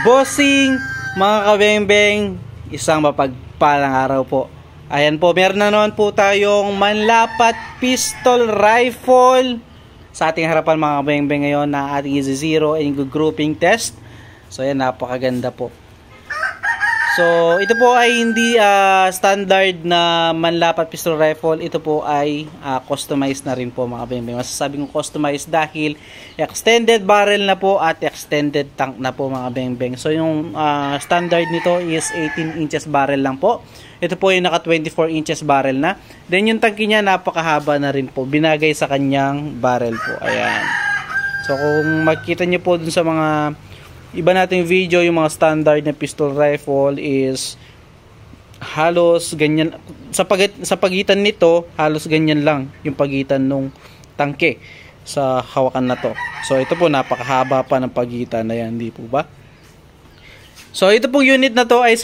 Bossing, mga kabeng-beng, isang mapagpalang araw po. Ayan po, meron na naman po tayong manlapat pistol rifle sa ating harapan mga kabeng-beng ngayon na ating i-zero and grouping test. So ayan, napakaganda po. So ito po ay hindi standard na manlapat pistol rifle. Ito po ay customized na rin po mga kabeng-beng. Masasabi kong customized dahil extended barrel na po at extended tank na po mga kabeng-beng. So yung standard nito is 18 inches barrel lang po. Ito po yung naka 24 inches barrel na. Then yung tanki niya napakahaba na rin po. Binagay sa kanyang barrel po. Ayan. So kung makikita niyo po dun sa mga iba nating video, yung mga standard na pistol rifle is halos ganyan. Sa pagitan nito, halos ganyan lang yung pagitan nung tangke sa hawakan na to. So ito po napakahaba pa ng pagitan na yan, di po ba? So ito pong unit na to ay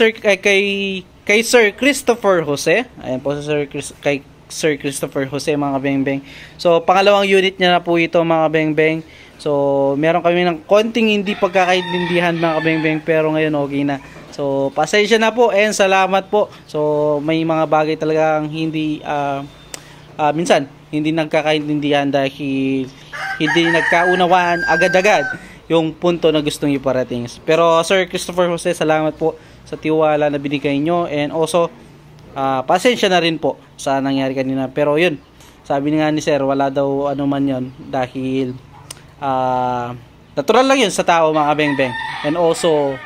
kay Sir Christopher Jose. Ayan po kay Sir Christopher Jose mga kabeng-beng. So pangalawang unit niya na po ito mga kabeng-beng. So meron kami ng konting hindi pagkakaintindihan mga kabeng-beng, pero ngayon okay na. So pasensya na po and salamat po. So may mga bagay talagang hindi minsan hindi nagkakaintindihan dahil hindi nagkaunawaan agad-agad yung punto na gustong iparating. Pero Sir Christopher Jose, salamat po sa tiwala na binigay nyo, and also pasensya na rin po sa nangyari kanina. Pero yun, sabi nga ni Sir, wala daw ano man yun dahil natural lang yun sa tao mga kabeng-beng. And also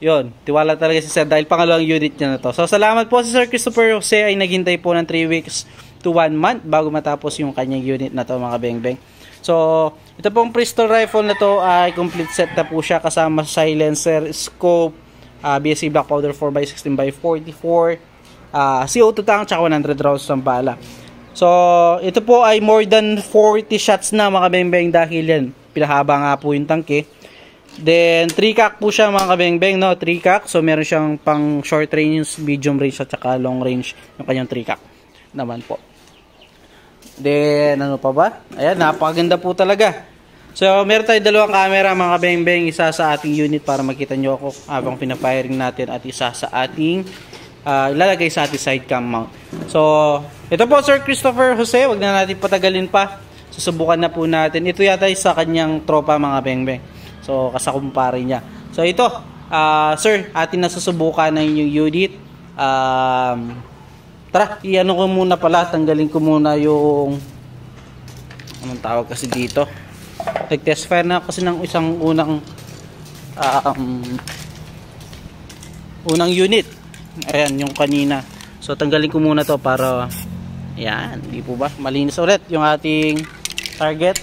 yun, tiwala talaga si Sir dahil pangalawang unit niya na to. So salamat po si Sir Christopher Jose ay naghintay po ng 3 weeks to 1 month bago matapos yung kanyang unit na to mga kabeng-beng. So ito pong pistol rifle na to ay complete set na po siya, kasama silencer, scope, BSC black powder 4x16x44, CO2 tank, tsaka 100 rounds ng bala. So ito po ay more than 40 shots na mga kabeng-beng dahil yan, pinahaba nga po yung tangke. Then 3-cock po siya mga kabeng-beng, no? 3-cock. So meron siyang pang short range, medium range at saka long range yung kanyang 3-cock naman po. Then ano pa ba? Ayan, napakaganda po talaga. So meron tayong dalawang camera mga kabeng-beng, isa sa ating unit para makita nyo ako habang pinafiring natin, at isa sa ating ilalagay sa ating side cam mount. So ito po Sir Christopher Jose, wag na natin patagalin pa. Susubukan na po natin. Ito yata sa kanyang tropa mga kabeng-beng. So kasakumpare niya. So ito, sir, atin na susubukan na yung unit. Tara, i-ano ko muna pala, tanggalin ko muna yung anong tawag kasi dito. Nag-test fire na kasi ng isang unang unit. Ayan, yung kanina. So tanggalin ko muna to para ayan, di po ba? Malinis ulit yung ating target.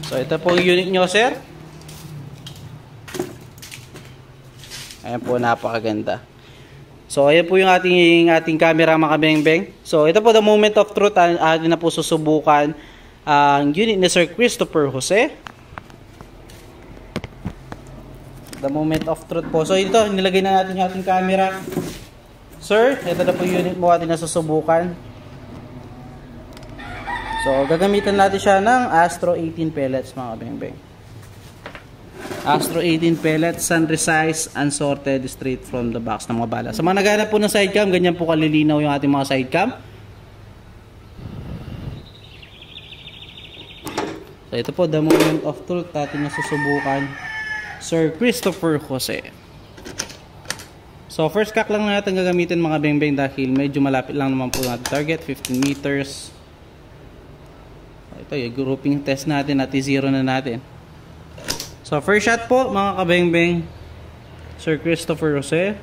So ito po yung unit nyo, sir. Ayan po, napakaganda. So ayan po yung ating camera mga kabeng-beng. So ito po the moment of truth. Atin na po susubukan ang unit ni Sir Christopher Jose. The moment of truth po. So ito, nilagay na natin yung ating camera. Sir, ito na po yung unit mo atin na susubukan. So gagamitan natin siya ng Astro 18 pellets mga kabeng-beng. Astro 18 pellets, sun-resized, unsorted, straight from the box ng mga bala. Sa mga naghahanap po ng sidecam, ganyan po kalilinaw yung ating mga sidecam. So ito po, the moment of truth natin na susubukan, Sir Christopher Jose. So first cock lang natin gagamitin mga kabeng-beng dahil medyo malapit lang naman po natin target, 15 meters. Ito yung grouping test natin at i-zero na natin. So first shot po mga kabeng-beng, Sir Christopher Jose.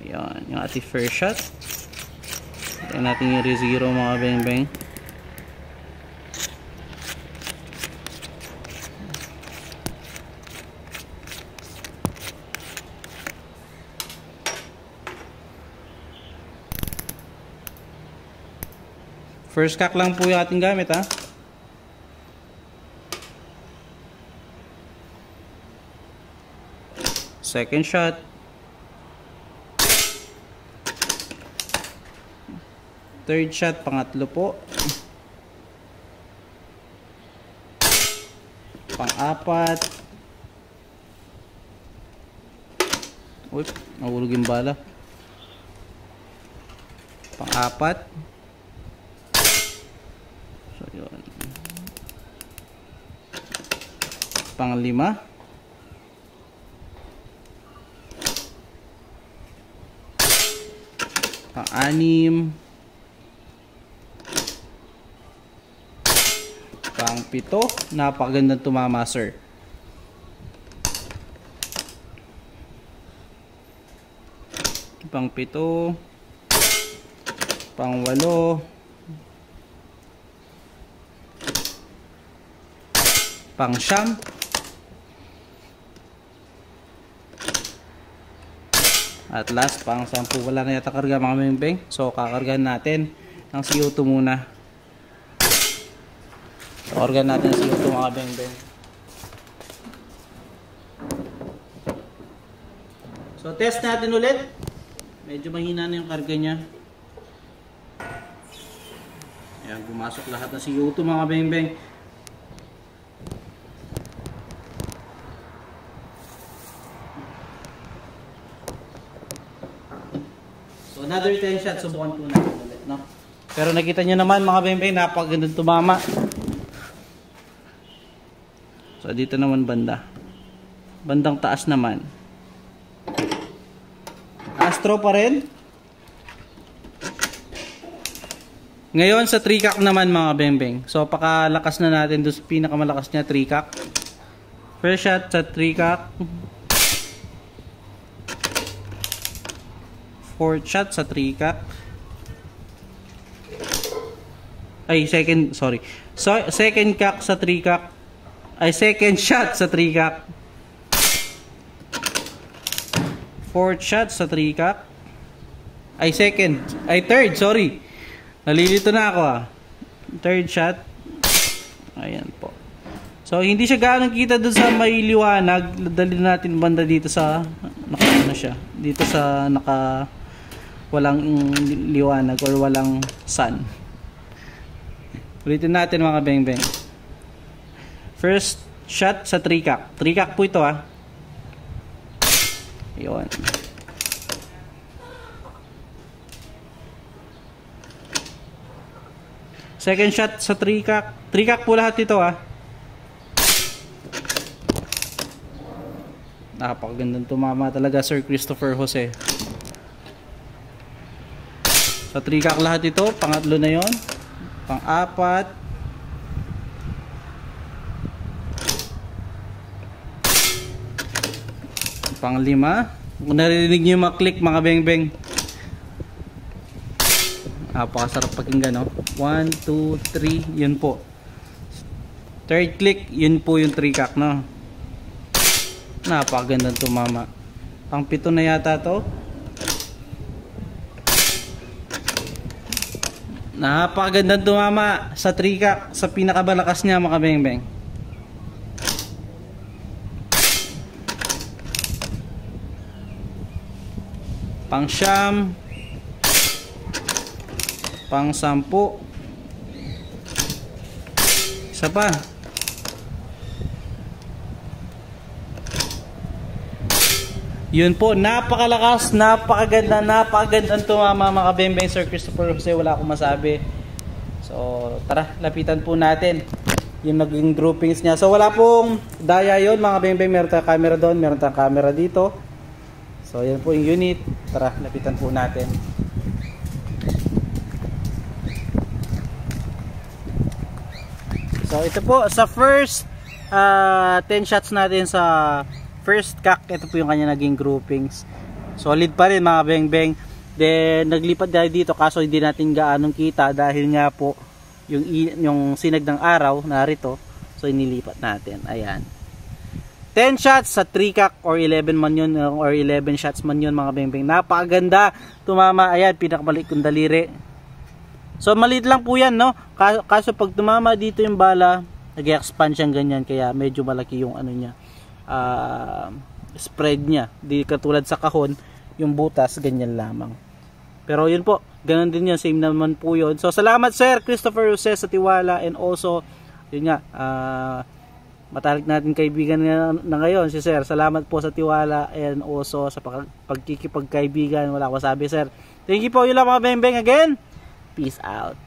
Ayan, yung ating first shot. Ayan natin yung re-zero mga kabeng-beng. First cock lang po yung ating gamit, ha. Second shot. Third shot, pangatlo po. Pang-apat. Uy, nahulog yung bala. Pang-apat. So, yun. Pang-lima. Pang-anim. Pang-pito. Napakagandang tumama, sir. Pang-pito. Pang-walo. Pang-siyam. At last, pang-sampu. Wala na yata karga mga beng-beng. So, kakargahan natin ng CO2 muna. Kakargahan natin ng CO2 mga beng-beng. So, test natin ulit. Medyo mahina na yung karga niya. Ayan, pumasok lahat ng CO2 mga beng-beng. So, another 10 shots. Subukan po natin ulit, no? Pero nakita nyo naman mga beng-beng, napakagandang tumama. So, dito naman banda. Bandang taas naman. Astro pa rin. Ngayon sa 3-cock naman mga beng-beng. So, pakalakas na natin doon sa pinakamalakas niya, 3-cock. First shot sa 3-cock. Fourth shot sa 3-cock. Ay, sorry. So, second cock sa 3-cock. Ay, second shot sa 3-cock. Fourth shot sa 3-cock. Ay, third, sorry. Nalilito na ako Third shot. Ayan po. So, hindi siya gaano kita doon sa may liwanag. Dali natin banda dito sa ano siya. Dito sa walang liwanag or walang sun. Ulitin natin mga beng-beng. First shot sa 3-cock. 3-cock po ito Ayun. Second shot sa 3-cock. 3-cock po lahat ito Napakagandang tumama talaga, Sir Christopher Jose. Sa 3-cock lahat ito. Pangatlo na yon. Pang-apat. Pang-lima. Kung narinig nyo yung maklik mga beng-beng. Napakasarap pakinggan 1, 2, 3. Yun po. Third click. Yun po yung 3-cock Napakagandang tumama. Pang-pito na yata to. Napakagandang tumama sa 3-cock. Sa pinakabalakas niya mga beng-beng. Pang-siyam. Pang-sampu. Isa pa. Yun po, napakalakas, napakagandang tumama mga beng-beng, Sir Christopher Jose, wala akong masabi. So, tara, lapitan po natin yung naging groupings niya. So, wala pong daya yun mga beng-beng, meron tayong camera doon, meron tayong camera dito. So, yan po yung unit. Tara, lapitan po natin. So, ito po, sa first 10 shots natin sa first cock, ito po yung kanya naging groupings. Solid pa rin mga beng-beng. Then, naglipat dahil dito, kaso hindi natin gaanong kita dahil nga po, yung sinag ng araw, narito. So, inilipat natin. Ayan. 10 shots sa 3-cock or 11 man yun or 11 shots man yun mga beng-beng. Napakaganda tumama. Ayan, pinakamaliit kong daliri. So maliit lang po yan kaso pag tumama dito yung bala, nag-expand siyang ganyan, kaya medyo malaki yung ano niya, spread niya. Di katulad sa kahon, yung butas ganyan lamang. Pero yun po, ganun din yun, same naman po yun. So salamat Sir Christopher Jose sa tiwala, and also yun nga, matalik natin kaibigan na ngayon si sir. Salamat po sa tiwala and also sa pagkikipagkaibigan. Wala ko sabi sir. Thank you po, yun lang mga beng beng again. Peace out.